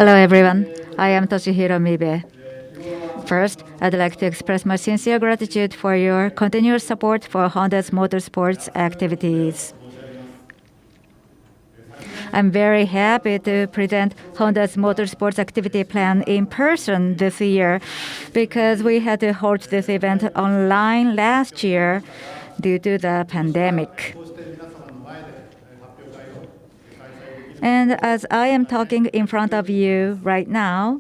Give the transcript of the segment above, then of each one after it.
Hello, everyone. I am Toshihiro Mibe. First, I'd like to express my sincere gratitude for your continuous support for Honda's motorsports activities. I'm very happy to present Honda's motorsports activity plan in person this year because we had to hold this event online last year due to the pandemic. And as I am talking in front of you right now,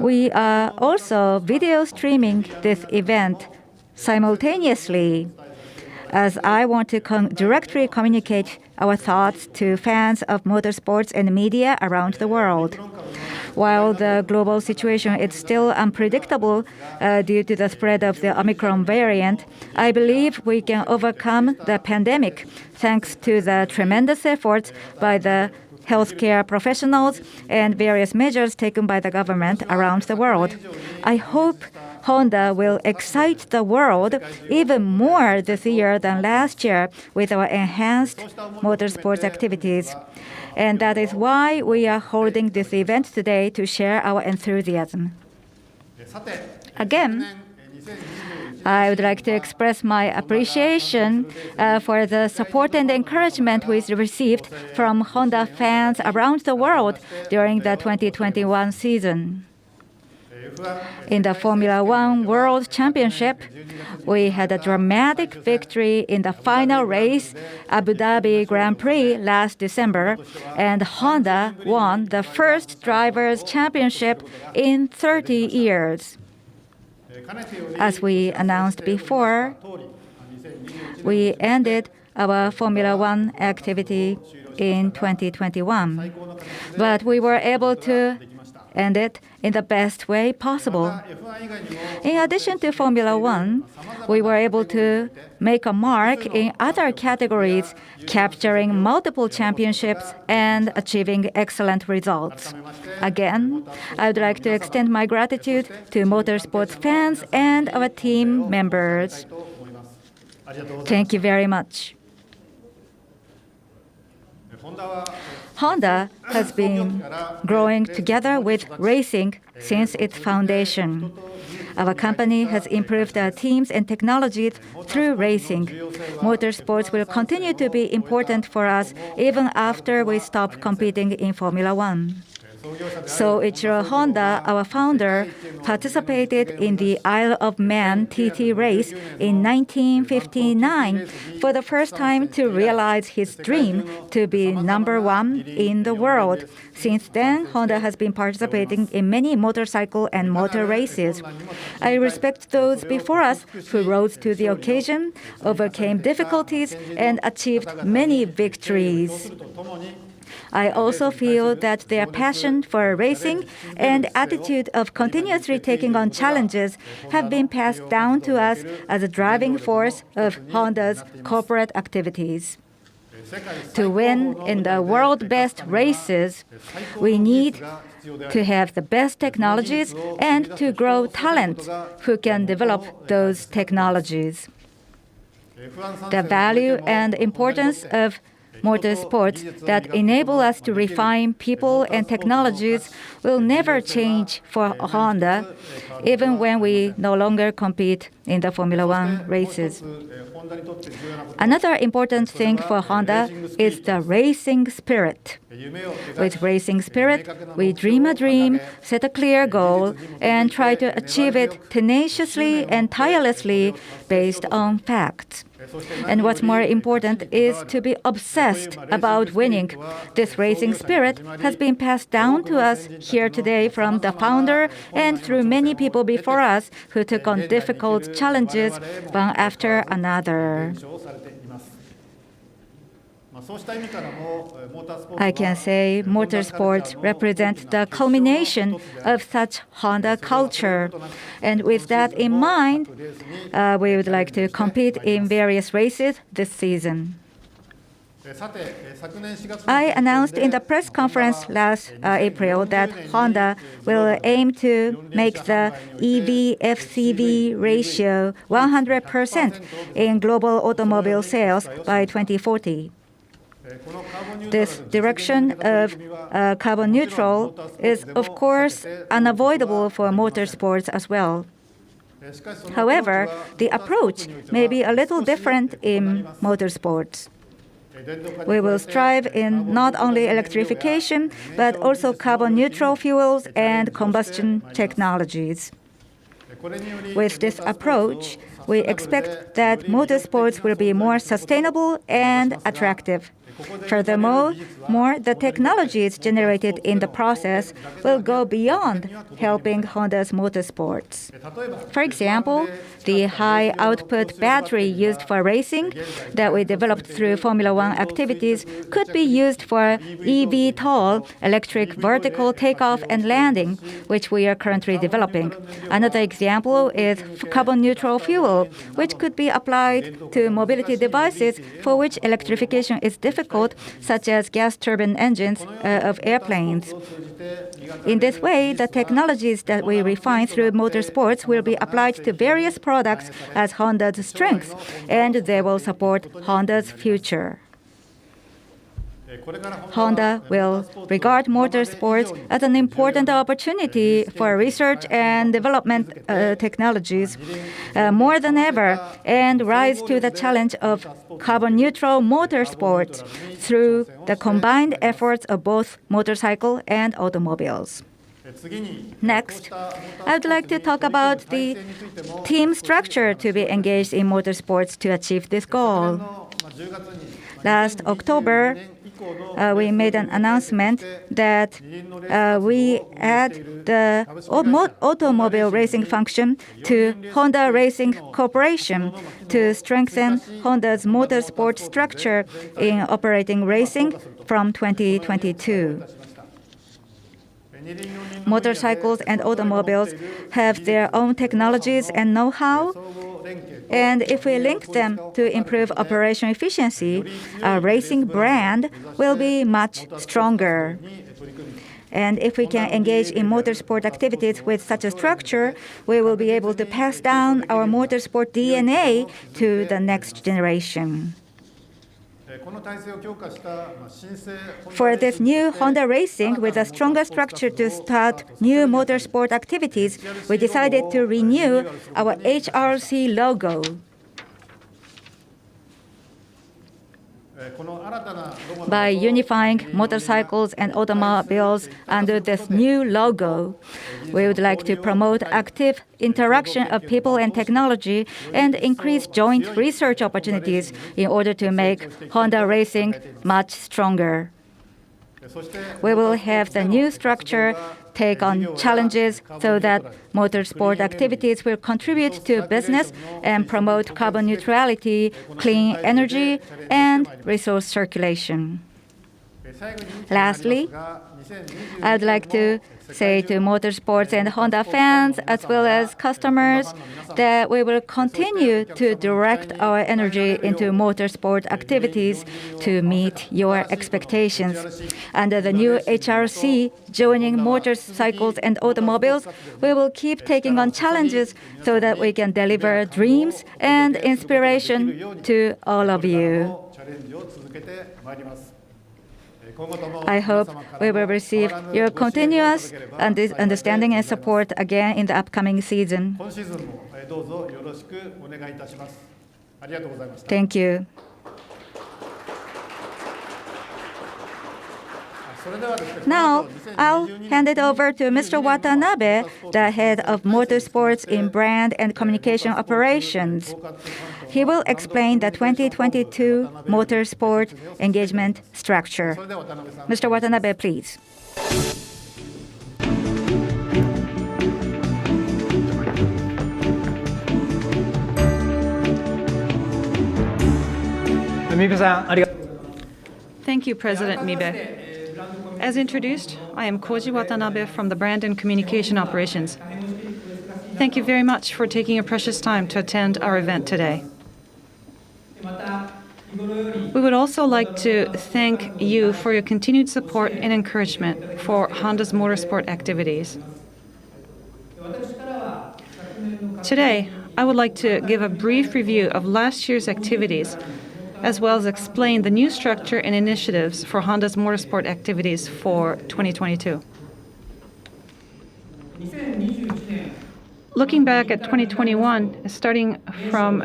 we are also video streaming this event simultaneously, as I want to directly communicate our thoughts to fans of motorsports and media around the world. While the global situation is still unpredictable due to the spread of the Omicron variant, I believe we can overcome the pandemic thanks to the tremendous efforts by the healthcare professionals and various measures taken by the government around the world. I hope Honda will excite the world even more this year than last year with our enhanced motorsports activities. And that is why we are holding this event today to share our enthusiasm. Again, I would like to express my appreciation for the support and encouragement we received from Honda fans around the world during the 2021 season. In the Formula One World Championship, we had a dramatic victory in the final race, Abu Dhabi Grand Prix last December, and Honda won the first Drivers' Championship in 30 years. As we announced before, we ended our Formula One activity in 2021, but we were able to end it in the best way possible. In addition to Formula One, we were able to make a mark in other categories, capturing multiple championships and achieving excellent results. Again, I would like to extend my gratitude to motorsports fans and our team members. Thank you very much. Honda has been growing together with racing since its foundation. Our company has improved our teams and technologies through racing. Motorsports will continue to be important for us even after we stop competing in Formula One. Soichiro Honda, our founder, participated in the Isle of Man TT race in 1959 for the first time to realize his dream to be #1 in the world. Since then, Honda has been participating in many motorcycle and motor races. I respect those before us who rose to the occasion, overcame difficulties, and achieved many victories. I also feel that their passion for racing and attitude of continuously taking on challenges have been passed down to us as a driving force of Honda's corporate activities. To win in the world's best races, we need to have the best technologies and to grow talent who can develop those technologies. The value and importance of motorsports that enable us to refine people and technologies will never change for Honda, even when we no longer compete in the Formula One races. Another important thing for Honda is the racing spirit. With racing spirit, we dream a dream, set a clear goal, and try to achieve it tenaciously and tirelessly based on facts. And what's more important is to be obsessed about winning. This racing spirit has been passed down to us here today from the founder and through many people before us who took on difficult challenges one after another. I can say motorsports represent the culmination of such Honda culture. And with that in mind, we would like to compete in various races this season. I announced in the press conference last April that Honda will aim to make the EV-FCV ratio 100% in global automobile sales by 2040. This direction of carbon neutral is, of course, unavoidable for motorsports as well. However, the approach may be a little different in motorsports. We will strive in not only electrification, but also carbon neutral fuels and combustion technologies. With this approach, we expect that motorsports will be more sustainable and attractive. Furthermore, the technologies generated in the process will go beyond helping Honda's motorsports. For example, the high-output battery used for racing that we developed through Formula One activities could be used for eVTOL, electric vertical takeoff and landing, which we are currently developing. Another example is carbon-neutral fuel, which could be applied to mobility devices for which electrification is difficult, such as gas turbine engines of airplanes. In this way, the technologies that we refine through motorsports will be applied to various products as Honda's strengths, and they will support Honda's future. Honda will regard motorsports as an important opportunity for research and development technologies more than ever, and rise to the challenge of carbon-neutral motorsports through the combined efforts of both motorcycle and automobiles. Next, I would like to talk about the team structure to be engaged in motorsports to achieve this goal. Last October, we made an announcement that we add the automobile racing function to Honda Racing Corporation to strengthen Honda's motorsport structure in operating racing from 2022. Motorcycles and automobiles have their own technologies and know-how, and if we link them to improve operation efficiency, our racing brand will be much stronger. And if we can engage in motorsport activities with such a structure, we will be able to pass down our motorsport DNA to the next generation. For this new Honda Racing, with a stronger structure to start new motorsport activities, we decided to renew our HRC logo. By unifying motorcycles and automobiles under this new logo, we would like to promote active interaction of people and technology and increase joint research opportunities in order to make Honda Racing much stronger. We will have the new structure take on challenges so that motorsport activities will contribute to business and promote carbon neutrality, clean energy, and resource circulation. Lastly, I would like to say to motorsports and Honda fans as well as customers that we will continue to direct our energy into motorsport activities to meet your expectations. Under the new HRC, joining motorcycles and automobiles, we will keep taking on challenges so that we can deliver dreams and inspiration to all of you. I hope we will receive your continuous understanding and support again in the upcoming season. Thank you. Now, I'll hand it over to Mr. Watanabe, the head of Motorsports in Brand and Communication Operations. He will explain the 2022 motorsport engagement structure. Mr. Watanabe, please. Thank you, President Mibe. As introduced, I am Koji Watanabe from the Brand and Communication Operations. Thank you very much for taking your precious time to attend our event today. We would also like to thank you for your continued support and encouragement for Honda's motorsport activities. Today, I would like to give a brief review of last year's activities as well as explain the new structure and initiatives for Honda's motorsport activities for 2022. Looking back at 2021, starting from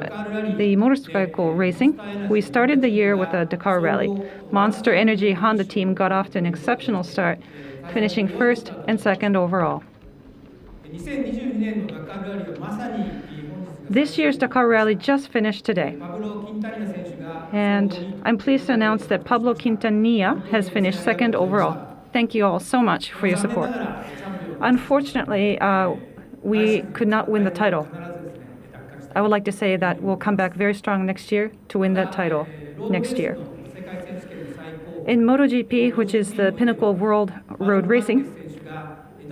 the motorcycle racing, we started the year with a Dakar rally. Monster Energy Honda team got off to an exceptional start, finishing first and second overall. This year's Dakar rally just finished today. And I'm pleased to announce that Pablo Quintanilla has finished second overall. Thank you all so much for your support. Unfortunately, we could not win the title. I would like to say that we'll come back very strong next year to win that title next year. In MotoGP, which is the pinnacle of world road racing,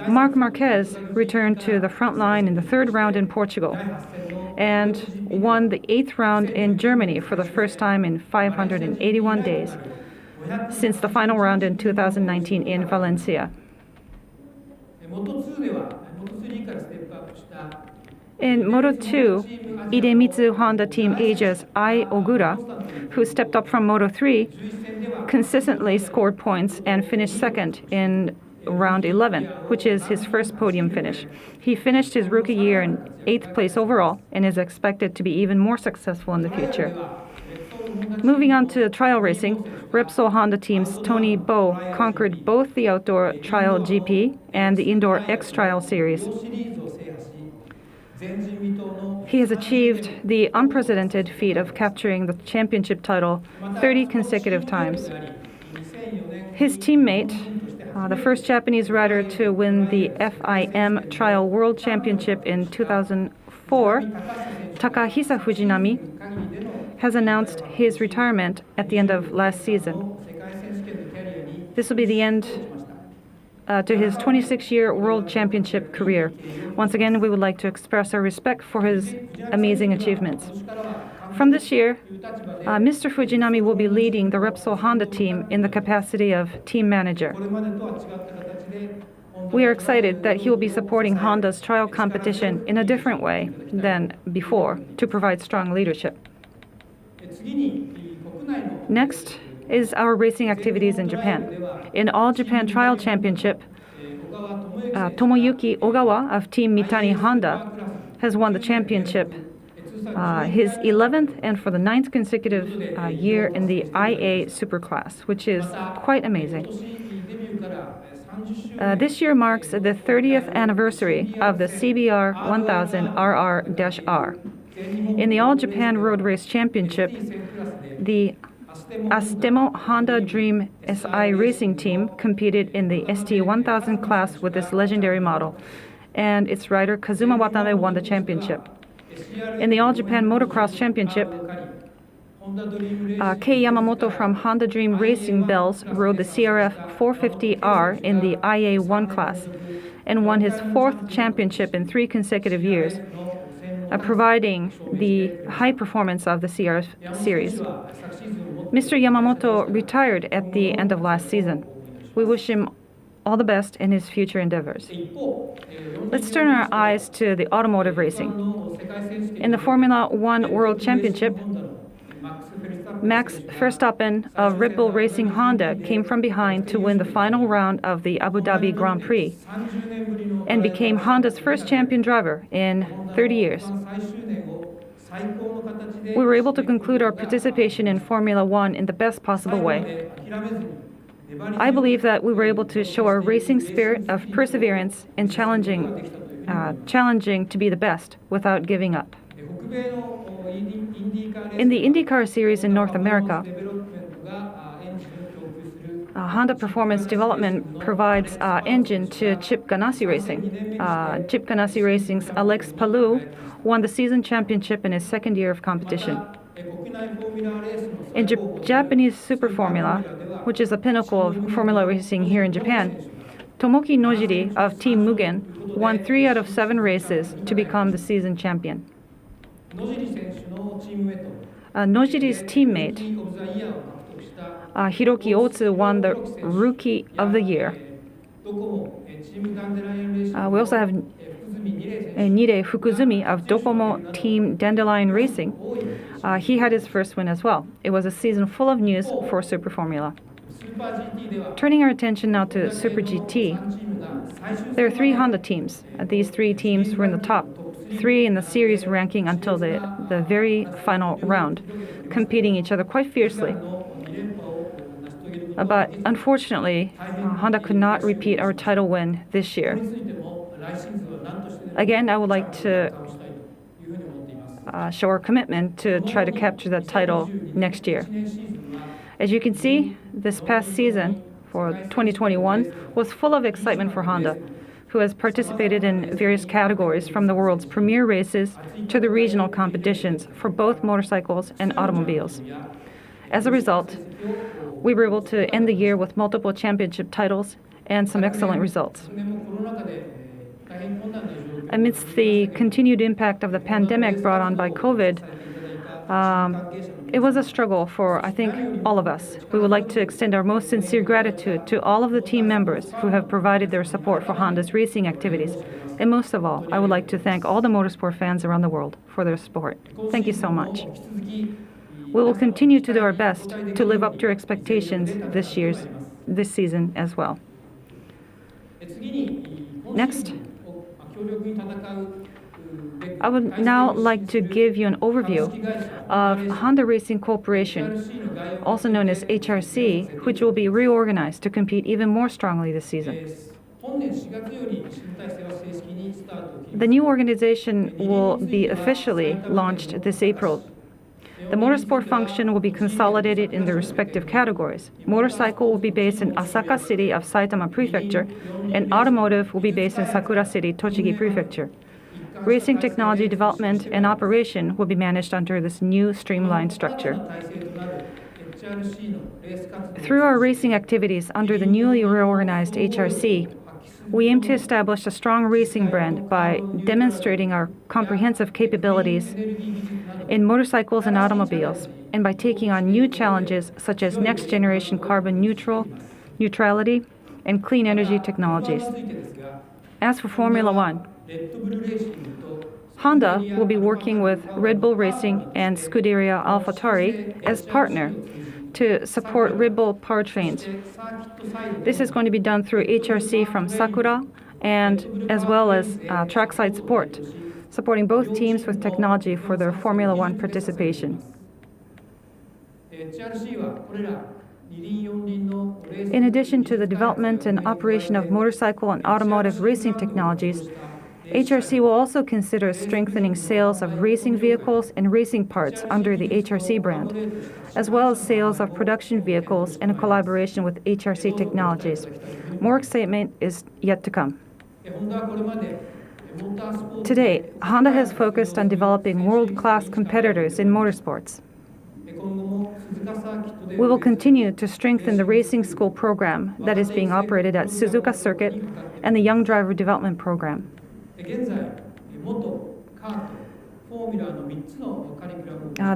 Marc Marquez returned to the front line in the third round in Portugal and won the eighth round in Germany for the first time in 581 days since the final round in 2019 in Valencia. In Moto2, Idemitsu Honda team ages Ai Ogura, who stepped up from Moto3, consistently scored points and finished second in round 11, which is his first podium finish. He finished his rookie year in 8th place overall and is expected to be even more successful in the future. Moving on to trial racing, Repsol Honda team's Tony Bow conquered both the outdoor trial GP and the indoor X Trial series. He has achieved the unprecedented feat of capturing the championship title 30 consecutive times. His teammate, the first Japanese rider to win the FIM Trial World Championship in 2004, Takahisa Fujinami, has announced his retirement at the end of last season. This will be the end to his 26-year World Championship career. Once again, we would like to express our respect for his amazing achievements. From this year, Mr. Fujinami will be leading the Repsol Honda team in the capacity of team manager. We are excited that he will be supporting Honda's trial competition in a different way than before to provide strong leadership. Next is our racing activities in Japan. In All Japan Trial Championship, Tomoyuki Ogawa of Team Mitani Honda has won the championship, his 11th and for the 9th consecutive year in the IA Superclass, which is quite amazing. This year marks the 30th anniversary of the CBR 1000 RR-R. In the All Japan Road Race Championship, the Astemo Honda Dream SI racing team competed in the ST1000 class with this legendary model, and its rider Kazuma Watanabe won the championship. In the All Japan Motocross Championship, Kei Yamamoto from Honda Dream Racing Bells rode the CRF 450R in the IA1 class and won his 4th championship in 3 consecutive years, providing the high performance of the CRF series. Mr. Yamamoto retired at the end of last season. We wish him all the best in his future endeavors. Let's turn our eyes to the automotive racing. In the Formula One World Championship, Max Verstappen of Red Bull Racing Honda came from behind to win the final round of the Abu Dhabi Grand Prix and became Honda's first champion driver in 30 years. We were able to conclude our participation in Formula One in the best possible way. I believe that we were able to show our racing spirit of perseverance and challenging to be the best without giving up. In the IndyCar series in North America, Honda Performance Development provides engine to Chip Ganassi Racing. Chip Ganassi Racing's Alex Palou won the season championship in his second year of competition. In Japanese Super Formula, which is the pinnacle of Formula racing here in Japan, Tomoki Nojiri of Team Mugen won 3 out of 7 races to become the season champion. Nojiri's teammate, Hiroki Otsu, won the Rookie of the Year. We also have Nire Fukuzumi of Docomo Team Dandelion Racing, he had his first win as well. It was a season full of news for Super Formula. Turning our attention now to Super GT, there are 3 Honda teams. These 3 teams were in the top 3 in the series ranking until the very final round, competing each other quite fiercely. But unfortunately, Honda could not repeat our title win this year. Again, I would like to show our commitment to try to capture that title next year. As you can see, this past season for 2021 was full of excitement for Honda, who has participated in various categories from the world's premier races to the regional competitions for both motorcycles and automobiles. As a result, we were able to end the year with multiple championship titles and some excellent results. Amidst the continued impact of the pandemic brought on by COVID, it was a struggle for, I think, all of us. We would like to extend our most sincere gratitude to all of the team members who have provided their support for Honda's racing activities. And most of all, I would like to thank all the motorsport fans around the world for their support. Thank you so much. We will continue to do our best to live up to your expectations this season as well. Next, I would now like to give you an overview of Honda Racing Corporation, also known as HRC, which will be reorganized to compete even more strongly this season. The new organization will be officially launched this April. The motorsport function will be consolidated in the respective categories. Motorcycle will be based in Asaka City of Saitama Prefecture, and automotive will be based in Sakura City, Tochigi Prefecture. Racing technology development and operation will be managed under this new streamlined structure. Through our racing activities under the newly reorganized HRC, we aim to establish a strong racing brand by demonstrating our comprehensive capabilities in motorcycles and automobiles, and by taking on new challenges such as next-generation carbon neutrality and clean energy technologies. As for Formula One, Honda will be working with Red Bull Racing and Scuderia AlphaTauri as partner to support Red Bull powertrains. This is going to be done through HRC from Sakura and as well as trackside support, supporting both teams with technology for their Formula One participation. In addition to the development and operation of motorcycle and automotive racing technologies, HRC will also consider strengthening sales of racing vehicles and racing parts under the HRC brand, as well as sales of production vehicles in a collaboration with HRC Technologies. More excitement is yet to come. Today, Honda has focused on developing world-class competitors in motorsports. We will continue to strengthen the racing school program that is being operated at Suzuka Circuit and the Young Driver Development Program. The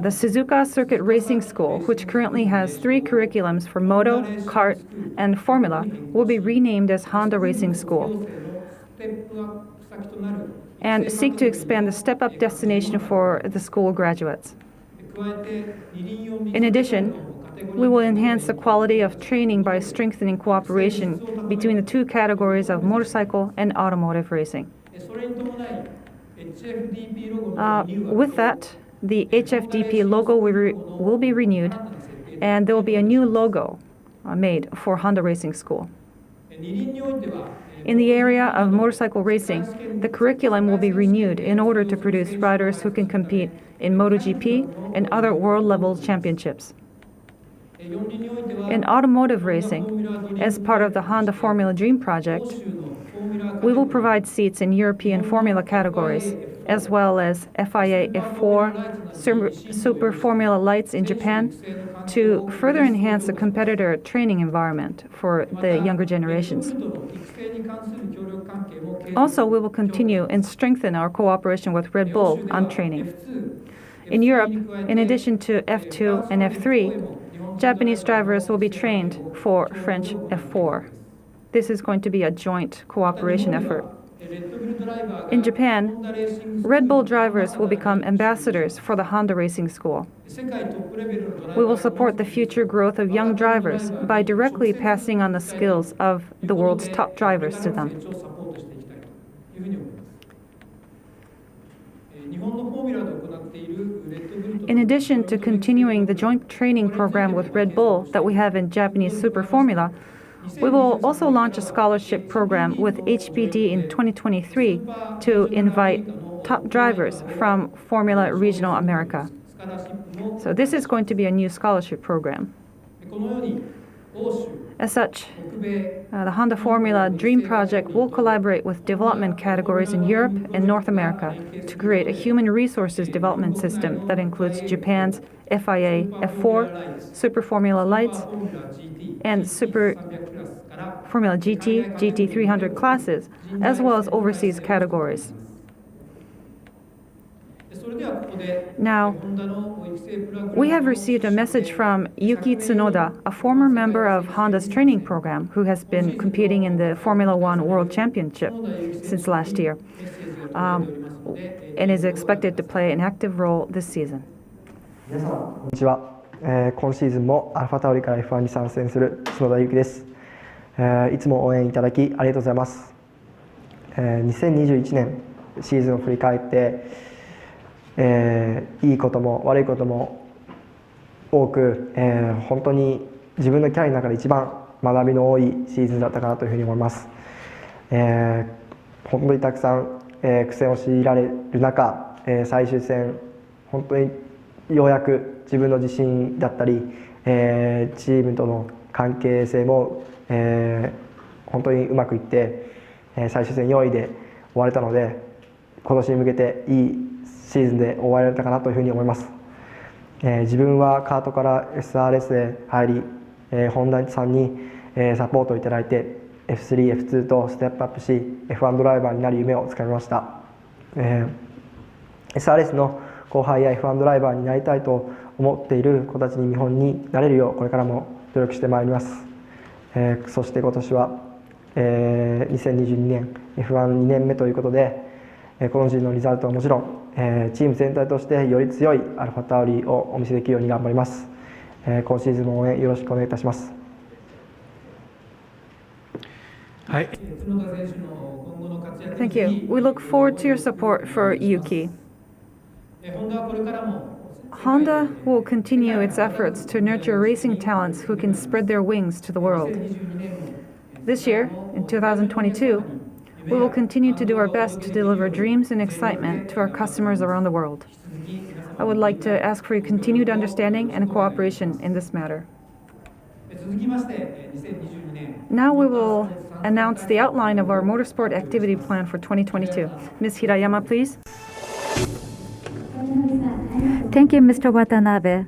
Suzuka Circuit Racing School, which currently has 3 curriculums for Moto, Kart, and Formula, will be renamed as Honda Racing School and seek to expand the step-up destination for the school graduates. In addition, we will enhance the quality of training by strengthening cooperation between the 2 categories of motorcycle and automotive racing. With that, the HFDP logo will be renewed, and there will be a new logo made for Honda Racing School. In the area of motorcycle racing, the curriculum will be renewed in order to produce riders who can compete in MotoGP and other world-level championships. In automotive racing, as part of the Honda Formula Dream project, we will provide seats in European Formula categories, as well as FIA F4 Super Formula Lights in Japan, to further enhance the competitor training environment for the younger generations. Also, we will continue and strengthen our cooperation with Red Bull on training. In Europe, in addition to F2 and F3, Japanese drivers will be trained for French F4. This is going to be a joint cooperation effort. In Japan, Red Bull drivers will become ambassadors for the Honda Racing School. We will support the future growth of young drivers by directly passing on the skills of the world's top drivers to them. In addition to continuing the joint training program with Red Bull that we have in Japanese Super Formula, we will also launch a scholarship program with HBD in 2023 to invite top drivers from Formula Regional America. So this is going to be a new scholarship program. As such, the Honda Formula Dream Project will collaborate with development categories in Europe and North America to create a human resources development system that includes Japan's FIA F4, Super Formula Lights, and Super Formula GT, GT300 classes, as well as overseas categories. Now, we have received a message from Yuki Tsunoda, a former member of Honda's training program who has been competing in the Formula One World Championship since last year, and is expected to play an active role this season. 皆さん、こんにちは。今シーズンもアルファタオリから F1 に参戦する角田裕樹です。いつも応援いただきありがとうございます。2021年シーズンを振り返って、いいことも悪いことも多く、本当に自分のキャリアの中で一番学びの多いシーズンだったかなというふうに思います。本当にたくさん、苦戦を強いられる中、最終戦本当にようやく自分の自信だったり、チームとの関係性も、本当にうまくいって、最終戦4位で終われたので、今年に向けていいシーズンで終われたかなというふうに思います。自分はカートから SRS へ入り、ホンダさんにサポートをいただいて F3、F2 とステップアップし F1 ドライバーになる夢をつかみました。SRS の後輩や F1 ドライバーになりたいと思っている子たちに見本になれるようこれからも努力してまいります。そして今年は、2022年 F1 2年目ということで、今シーズンのリザルトはもちろん、チーム全体としてより強いアルファタオリをお見せできるように頑張ります。今シーズンも応援よろしくお願いいたします。はい。Thank you. We look forward to your support for Yuki. Honda will continue its efforts to nurture racing talents who can spread their wings to the world. This year, in 2022, we will continue to do our best to deliver dreams and excitement to our customers around the world. I would like to ask for your continued understanding and cooperation in this matter. Now we will announce the outline of our motorsport activity plan for 2022. Ms. Hirayama, please. Thank you, Mr. Watanabe.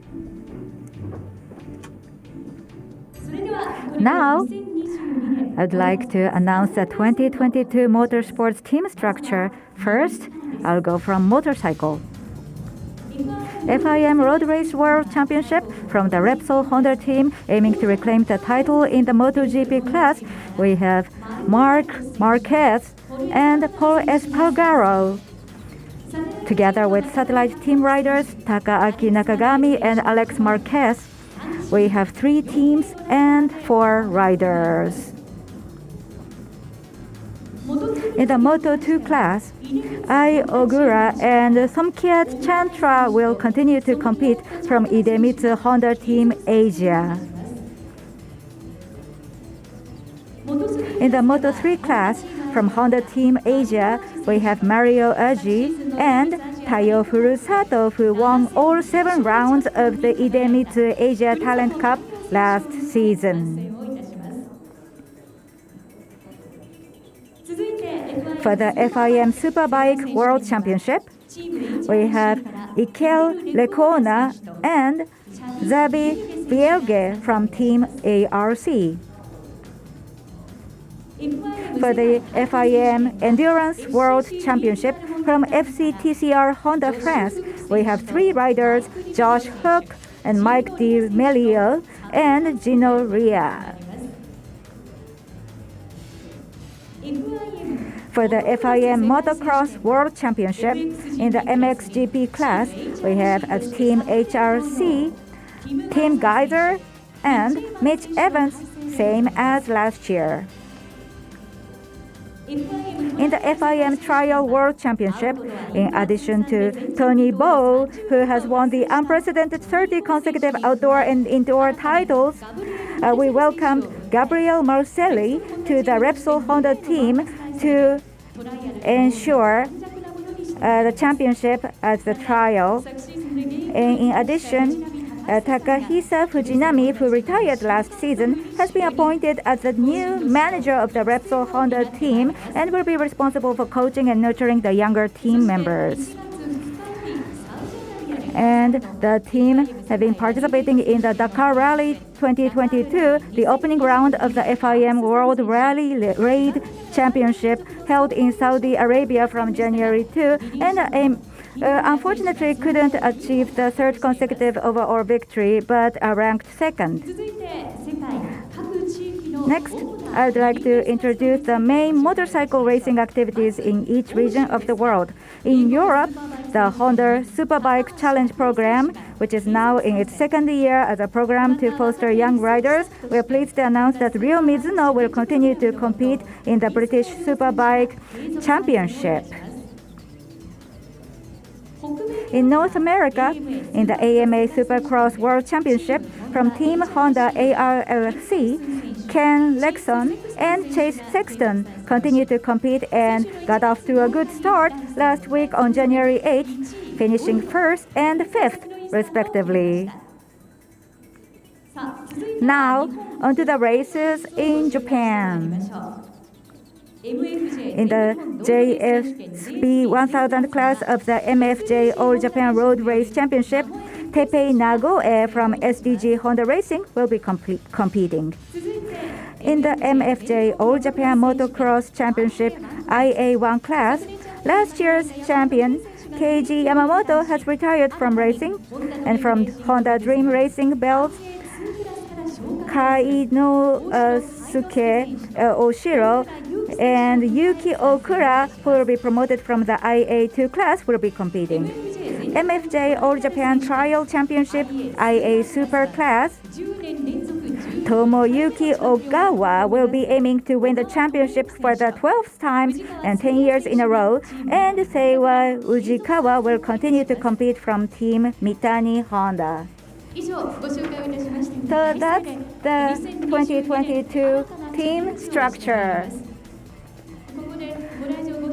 Now, I'd like to announce the 2022 motorsports team structure. First, I'll go from motorcycle. FIM Road Race World Championship from the Repsol Honda team aiming to reclaim the title in the MotoGP class. We have Marc Marquez and Paul Espargaro. Together with satellite team riders Takaaki Nakagami and Alex Marquez, we have 3 teams and 4 riders. In the Moto2 class, Ai Ogura and Somkiat Chantra will continue to compete from Idemitsu Honda Team Asia. In the Moto3 class, from Honda Team Asia, we have Mario Aji and Taiyo Furusato, who won all 7 rounds of the Idemitsu Asia Talent Cup last season. For the FIM Superbike World Championship, we have Ikel Lecona and Xavi Bielge from Team ARC. For the FIM Endurance World Championship from FCTCR Honda France, we have 3 riders, Josh Hook and Mike Di Melio and Gino Ria. For the FIM Motocross World Championship in the MXGP class, we have as Team HRC, Team Geyser, and Mitch Evans, same as last year. In the FIM Trial World Championship, in addition to Tony Bow, who has won the unprecedented 30 consecutive outdoor and indoor titles, we welcomed Gabriel Marcelli to the Repsol Honda team to ensure the championship as the trial. And in addition, Takahisa Fujinami, who retired last season, has been appointed as the new manager of the Repsol Honda team and will be responsible for coaching and nurturing the younger team members. And the team have been participating in the Dakar Rally 2022, the opening round of the FIM World Rally Raid Championship held in Saudi Arabia from January 2, and unfortunately couldn't achieve the third consecutive overall victory, but ranked second. Next, I'd like to introduce the main motorcycle racing activities in each region of the world. In Europe, the Honda Superbike Challenge program, which is now in its second year as a program to foster young riders, we are pleased to announce that Ryo Mizuno will continue to compete in the British Superbike Championship. In North America, in the AMA Supercross World Championship from Team Honda ARLC, Ken Lexon and Chase Sexton continue to compete and got off to a good start last week on January 8th, finishing first and fifth, respectively. Now, onto the races in Japan. In the JSB 1000 class of the MFJ All Japan Road Race Championship, Teppei Nagoe from SDG Honda Racing will be competing. In the MFJ All Japan Motocross Championship IA1 class, last year's champion Keiji Yamamoto has retired from racing, and from Honda Dream Racing belts, Kainosuke Oshiro and Yuki Okura, who will be promoted from the IA2 class, will be competing. MFJ All Japan Trial Championship IA Super class, Tomoyuki Ogawa will be aiming to win the championship for the 12th time and 10 years in a row, and Seiwa Ujikawa will continue to compete from Team Mitani Honda. So that's the 2022 team structure.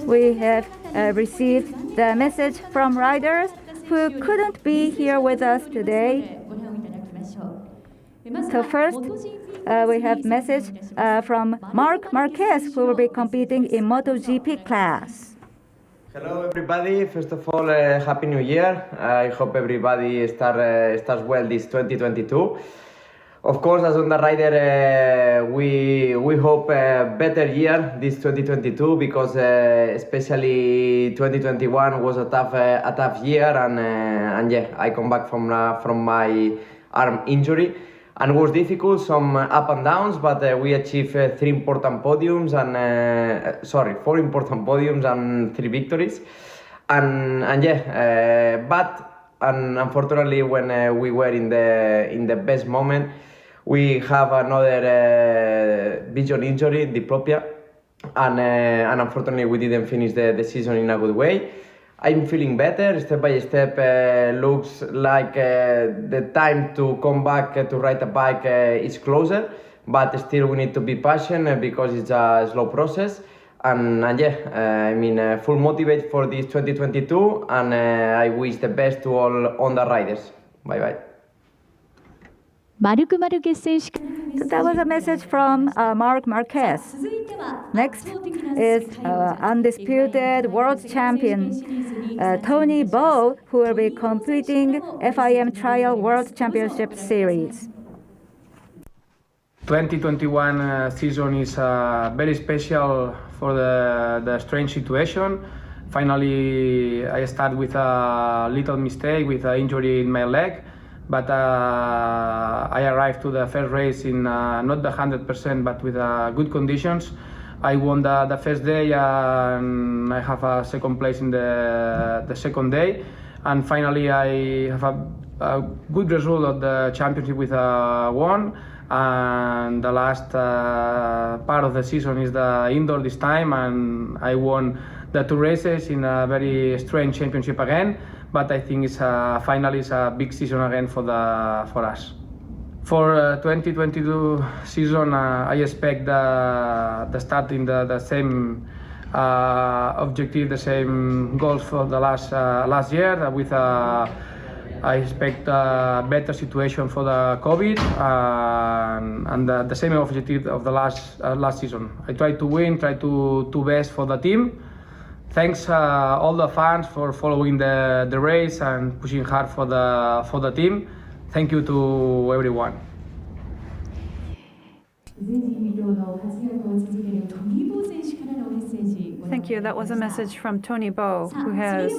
We have received the message from riders who couldn't be here with us today. So first, we have message from Mark Marquez, who will be competing in MotoGP class. Hello everybody, first of all, Happy New Year. I hope everybody starts well this 2022. Of course, as Honda rider, we hope a better year this 2022, because especially 2021 was a tough year, and yeah, I come back from my arm injury, and it was difficult, some up and downs, but we achieved 4 important podiums and 3 victories, and yeah, but unfortunately when we were in the best moment, we have another vision injury, diplopia, and unfortunately we didn't finish the season in a good way. I'm feeling better, step by step. Looks like the time to come back to ride a bike is closer, but still we need to be patient because it's a slow process. And yeah, I mean, full motivated for this 2022, and I wish the best to all Honda riders. Bye bye. So that was a message from Mark Marquez. Next is undisputed world champion Tony Bow, who will be completing FIM Trial World Championship Series. 2021 season is very special for the strange situation. Finally, I started with a little mistake with an injury in my leg, but I arrived to the first race in not the 100%, but with good conditions. I won the first day and I have a second place in the second day. And finally, I have a good result of the championship with a 1. And the last part of the season is the indoor this time, and I won the 2 races in a very strange championship again. But I think finally it's a big season again for us. For 2022 season, I expect the start in the same objective, the same goals for the last year. With I expect a better situation for the COVID and the same objective of the last season. I try to win, try to best for the team. Thanks all the fans for following the race and pushing hard for the team. Thank you to everyone. Thank you. That was a message from Tony Bo, who has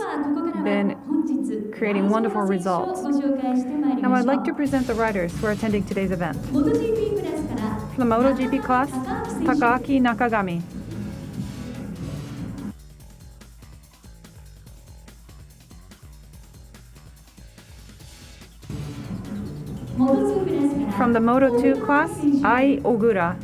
been creating wonderful results. Now I'd like to present the riders who are attending today's event. From the MotoGP class, Takaaki Nakagami. From the Moto2 class, Ai Ogura.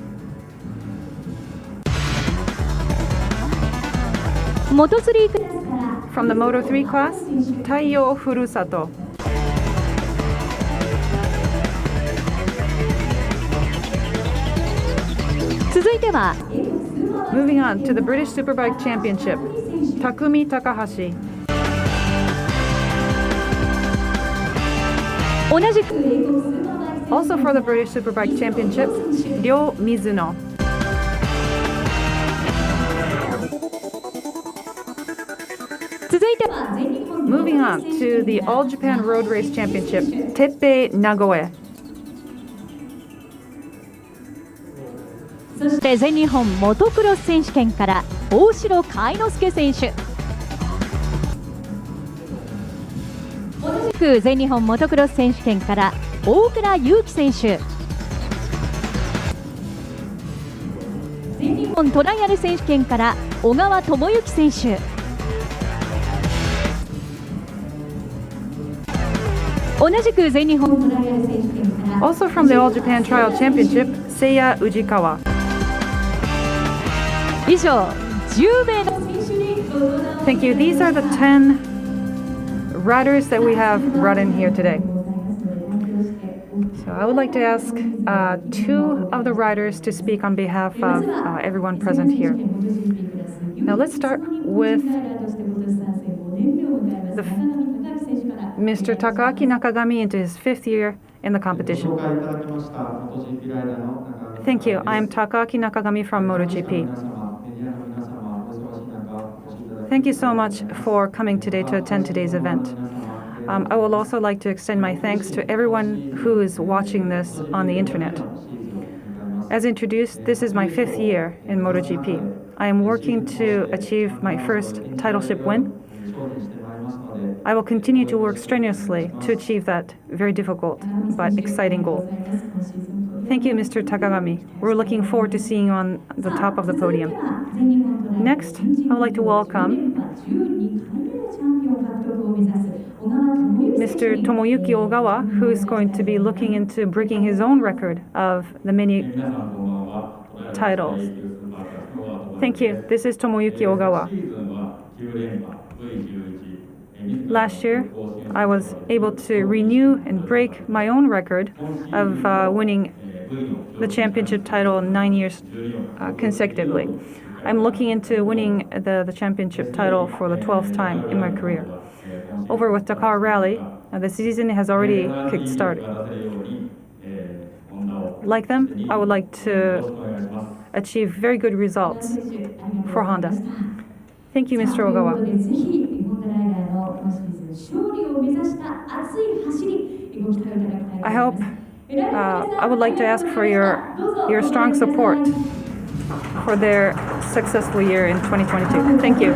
From the Moto3 class, Taiyo Furusato. Moving on to the British Superbike Championship, Takumi Takahashi. Also for the British Superbike Championship, Ryo Mizuno. Moving on to the All Japan Road Race Championship, Teppei Nagoe. そして全日本モトクロス選手権から大城海之介選手。同じく全日本モトクロス選手権から大倉優樹選手。全日本トライアル選手権から小川智之選手。同じく全日本トライアル選手権から Also from the All Japan Trial Championship, Seiya Ujikawa. 以上10名の選手にご登壇を Thank you. These are the 10 riders that we have brought in here today. So I would like to ask 2 of the riders to speak on behalf of everyone present here. Now let's start with Mr. Takaaki Nakagami into his 5th year in the competition. Thank you. I'm Takaaki Nakagami from MotoGP. Thank you so much for coming today to attend today's event. I would also like to extend my thanks to everyone who is watching this on the internet. As introduced, this is my 5th year in MotoGP. I am working to achieve my first titleship win. I will continue to work strenuously to achieve that very difficult but exciting goal. Thank you, Mr. Takagami. We're looking forward to seeing you on the top of the podium. Next, I would like to welcome Mr. Tomoyuki Ogawa, who is going to be looking into breaking his own record of the many titles. Thank you. This is Tomoyuki Ogawa. Last year, I was able to renew and break my own record of winning the championship title 9 years consecutively. I'm looking into winning the championship title for the 12th time in my career. Over with Dakar Rally, the season has already kick-started. Like them, I would like to achieve very good results for Honda. Thank you, Mr. Ogawa. I would like to ask for your strong support for their successful year in 2022. Thank you.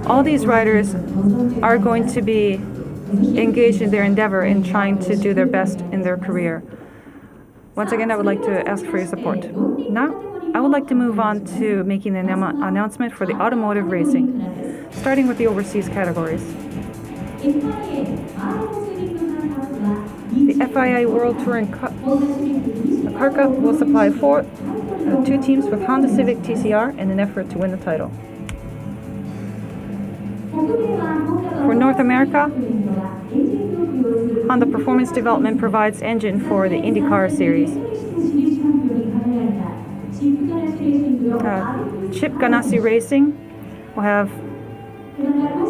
All these riders are going to be engaged in their endeavor in trying to do their best in their career. Once again, I would like to ask for your support. Now, I would like to move on to making an announcement for the automotive racing, starting with the overseas categories. The FIA World Touring Car Cup will supply two teams with Honda Civic TCR in an effort to win the title. For North America, Honda Performance Development provides engine for the IndyCar series. Chip Ganassi Racing will have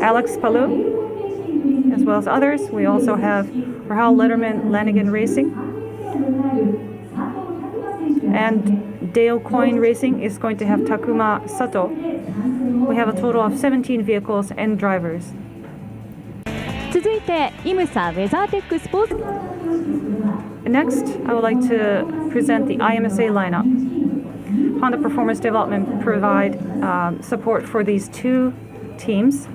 Alex Palou, as well as others. We also have Rahal Letterman Lanigan Racing. And Dale Coyne Racing is going to have Takuma Sato. We have a total of 17 vehicles and drivers. 続いてイムサウェザーテックスポーツ Next, I would like to present the IMSA lineup. Honda Performance Development provide support for these two teams.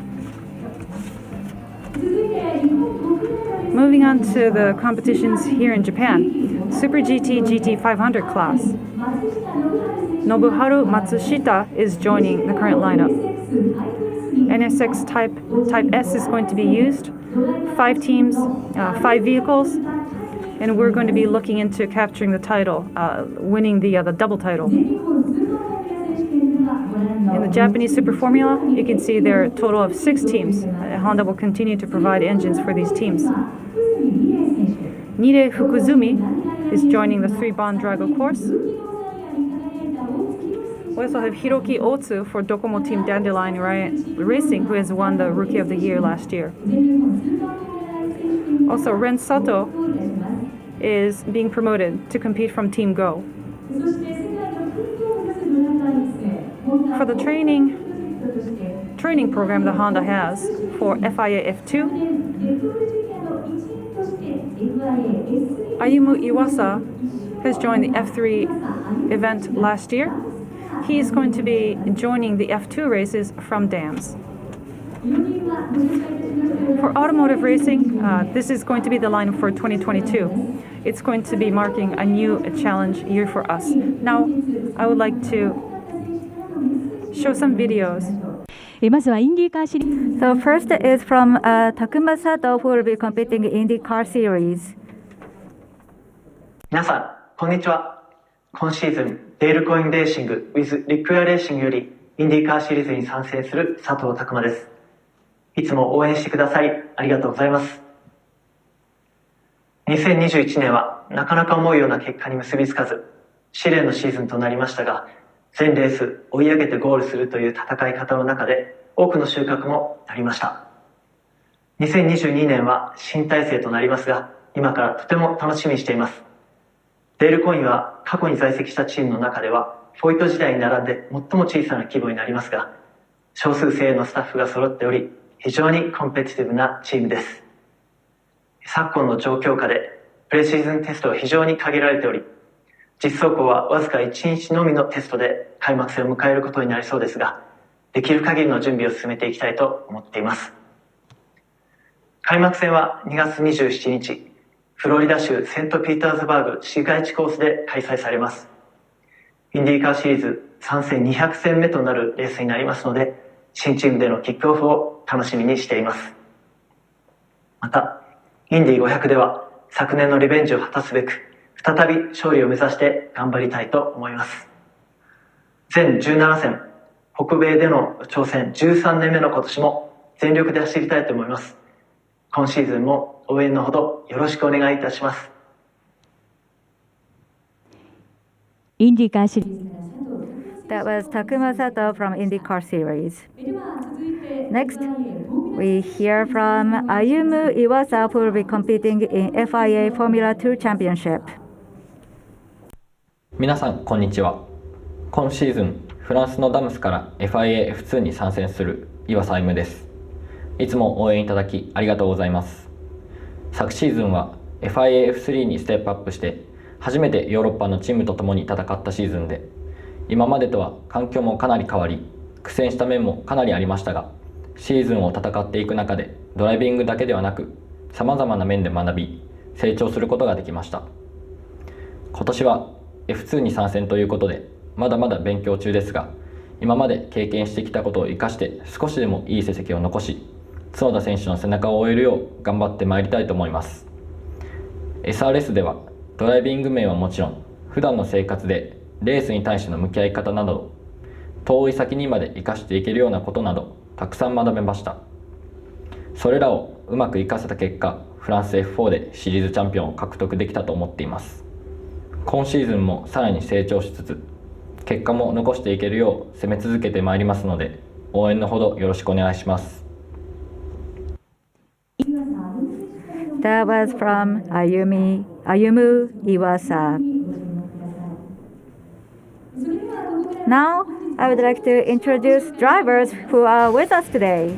Moving on to the competitions here in Japan, Super GT GT500 class. Nobuharu Matsushita is joining the current lineup. NSX Type S is going to be used. 5 teams, 5 vehicles, and we're going to be looking into capturing the title, winning the double title. In the Japanese Super Formula, you can see there are a total of 6 teams. Honda will continue to provide engines for these teams. Nire Fukuzumi is joining the 3-Bond Drago course. We also have Hiroki Otsu for Docomo Team Dandelion Racing, who has won the Rookie of the Year last year. Also, Ren Sato is being promoted to compete from Team Go. For the training program that Honda has for FIA F2, Ayumu Iwasa has joined the F3 event last year. He is going to be joining the F2 races from dams. For automotive racing, this is going to be the lineup for 2022. It's going to be marking a new challenge year for us. Now, I would like to show some videos. まずはインディーカーシリーズ So first is from Takuma Sato, who will be competing in the car series. 皆さん、こんにちは。今シーズン、デールコインレーシング with リックエアレーシングよりインディーカーシリーズに参戦する佐藤拓磨です。いつも応援してくださりありがとうございます。2021年はなかなか思うような結果に結びつかず、試練のシーズンとなりましたが、全レース追い上げてゴールするという戦い方の中で多くの収穫もありました。2022年は新体制となりますが、今からとても楽しみにしています。デールコインは過去に在籍したチームの中ではフォイト時代に並んで最も小さな規模になりますが、少数精鋭のスタッフが揃っており、非常にコンペティティブなチームです。昨今の状況下でプレシーズンテストは非常に限られており、実走行はわずか1日のみのテストで開幕戦を迎えることになりそうですが、できる限りの準備を進めていきたいと思っています。開幕戦は2月27日、フロリダ州セントピーターズバーグ市街地コースで開催されます。インディーカーシリーズ参戦200戦目となるレースになりますので、新チームでのキックオフを楽しみにしています。また、インディ500では昨年のリベンジを果たすべく、再び勝利を目指して頑張りたいと思います。全17戦、北米での挑戦13年目の今年も全力で走りたいと思います。今シーズンも応援のほどよろしくお願いいたします。インディーカーシリーズ That was Takuma Sato from IndyCar Series. Next, we hear from Ayumu Iwasa, who will be competing in FIA Formula 2 Championship. 皆さんこんにちは。今シーズンフランスのダムスから FIA F2 に参戦する岩佐歩夢です。いつも応援いただきありがとうございます。昨シーズンは FIA F3 にステップアップして初めてヨーロッパのチームと共に戦ったシーズンで、今までとは環境もかなり変わり苦戦した面もかなりありましたが、シーズンを戦っていく中でドライビングだけではなくさまざまな面で学び成長することができました。今年は F2 に参戦ということでまだまだ勉強中ですが、今まで経験してきたことを生かして少しでもいい成績を残し、角田選手の背中を追えるよう頑張ってまいりたいと思います。 SRS ではドライビング面はもちろん、普段の生活でレースに対しての向き合い方など、遠い先にまで生かしていけるようなことなどたくさん学べました。それらをうまく生かせた結果、フランス F4 でシリーズチャンピオンを獲得できたと思っています。今シーズンもさらに成長しつつ、結果も残していけるよう攻め続けてまいりますので、応援のほどよろしくお願いします。That was from Ayumu Iwasa. Now, I would like to introduce drivers who are with us today.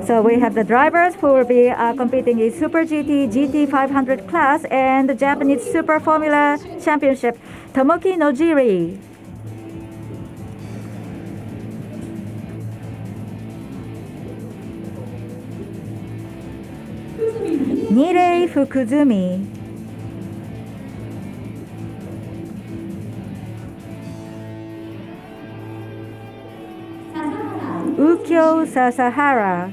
So we have the drivers who will be competing in Super GT, GT500 class, and the Japanese Super Formula Championship. Tomoki Nojiri. Nirei Fukuzumi. Ukyo Sasahara.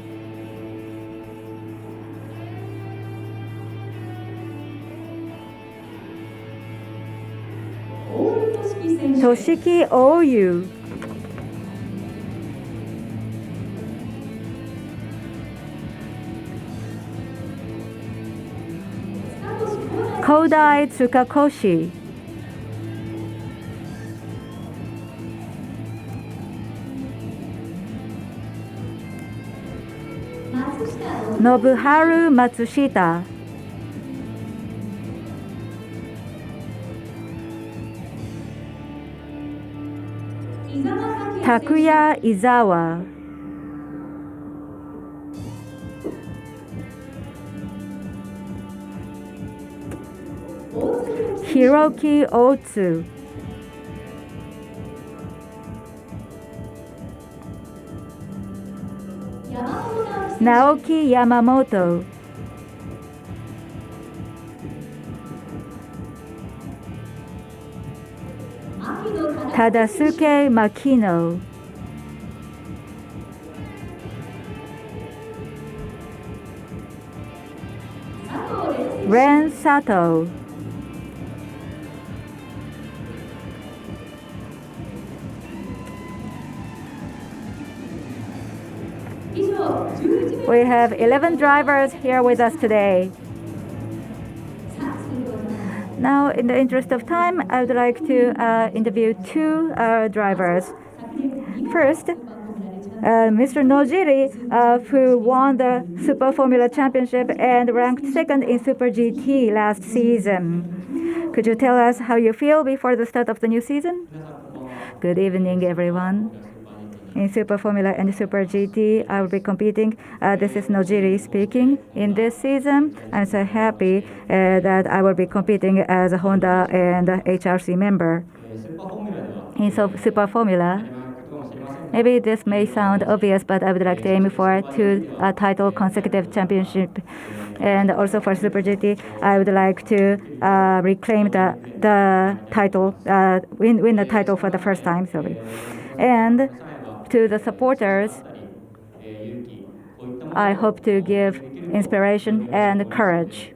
Toshiki Oyu. Kodai Tsukakoshi. Nobuharu Matsushita. Takuya Izawa. Hiroki Otsu. Naoki Yamamoto. Tadasuke Makino. Ren Sato. We have 11 drivers here with us today. Now, in the interest of time, I would like to interview two drivers. First, Mr. Nojiri, who won the Super Formula Championship and ranked second in Super GT last season. Could you tell us how you feel before the start of the new season? Good evening, everyone. In Super Formula and Super GT, I will be competing. This is Nojiri speaking. In this season, I'm so happy that I will be competing as a Honda and HRC member. In Super Formula, maybe this may sound obvious, but I would like to aim for two title consecutive championship. And also for Super GT, I would like to reclaim the title, win the title for the first time. Sorry. And to the supporters, I hope to give inspiration and courage.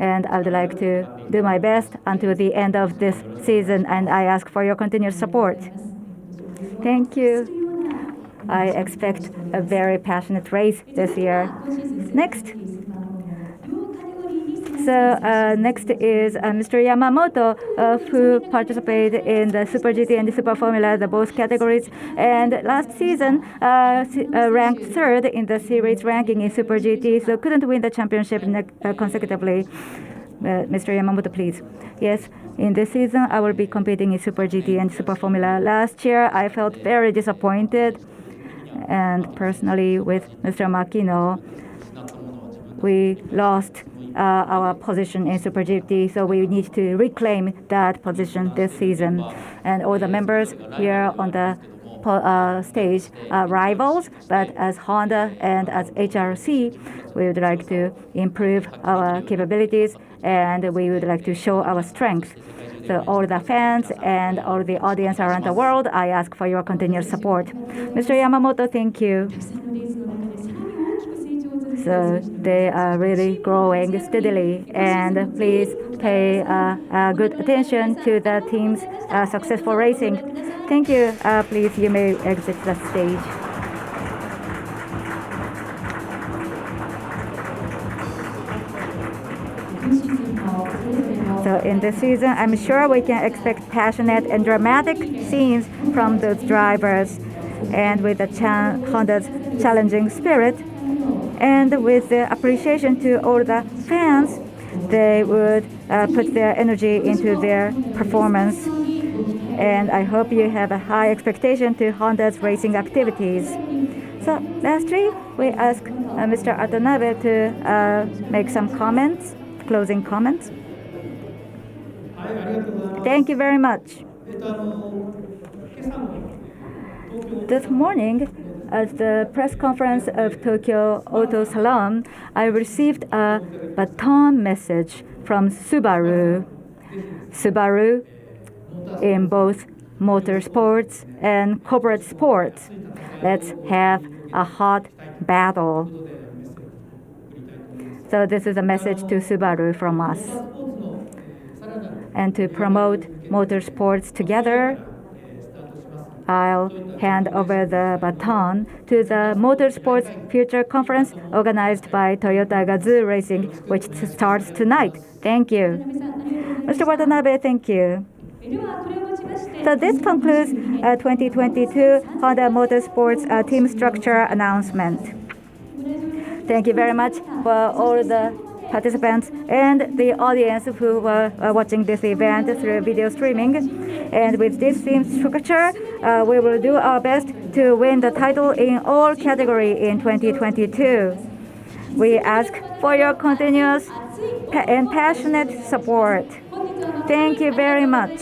And I would like to do my best until the end of this season, and I ask for your continued support. Thank you. I expect a very passionate race this year. Next. So next is Mr. Yamamoto, who participated in the Super GT and the Super Formula, the both categories, and last season ranked third in the series ranking in Super GT, so couldn't win the championship consecutively. Mr. Yamamoto, please. Yes, in this season I will be competing in Super GT and Super Formula. Last year I felt very disappointed, and personally with Mr. Makino, we lost our position in Super GT, so we need to reclaim that position this season. And all the members here on the stage rivals, but as Honda and as HRC, we would like to improve our capabilities and we would like to show our strength. So all the fans and all the audience around the world, I ask for your continued support. Mr. Yamamoto, thank you. So they are really growing steadily, and please pay good attention to the team's successful racing. Thank you. Please, you may exit the stage. So in this season, I'm sure we can expect passionate and dramatic scenes from those drivers, and with the Honda's challenging spirit, and with the appreciation to all the fans, they would put their energy into their performance. And I hope you have a high expectation to Honda's racing activities. So lastly, we ask Mr. Watanabe to make some comments, closing comments. Thank you very much. This morning, at the press conference of Tokyo Auto Salon, I received a baton message from Subaru. Subaru, in both motorsports and corporate sports, let's have a hot battle. So this is a message to Subaru from us. And to promote motorsports together, I'll hand over the baton to the Motorsports Future Conference organized by Toyota Gazoo Racing, which starts tonight. Thank you. Mr. Watanabe, thank you. So this concludes 2022 Honda Motorsports team structure announcement. Thank you very much for all the participants and the audience who were watching this event through video streaming. And with this team structure, we will do our best to win the title in all categories in 2022. We ask for your continuous and passionate support. Thank you very much.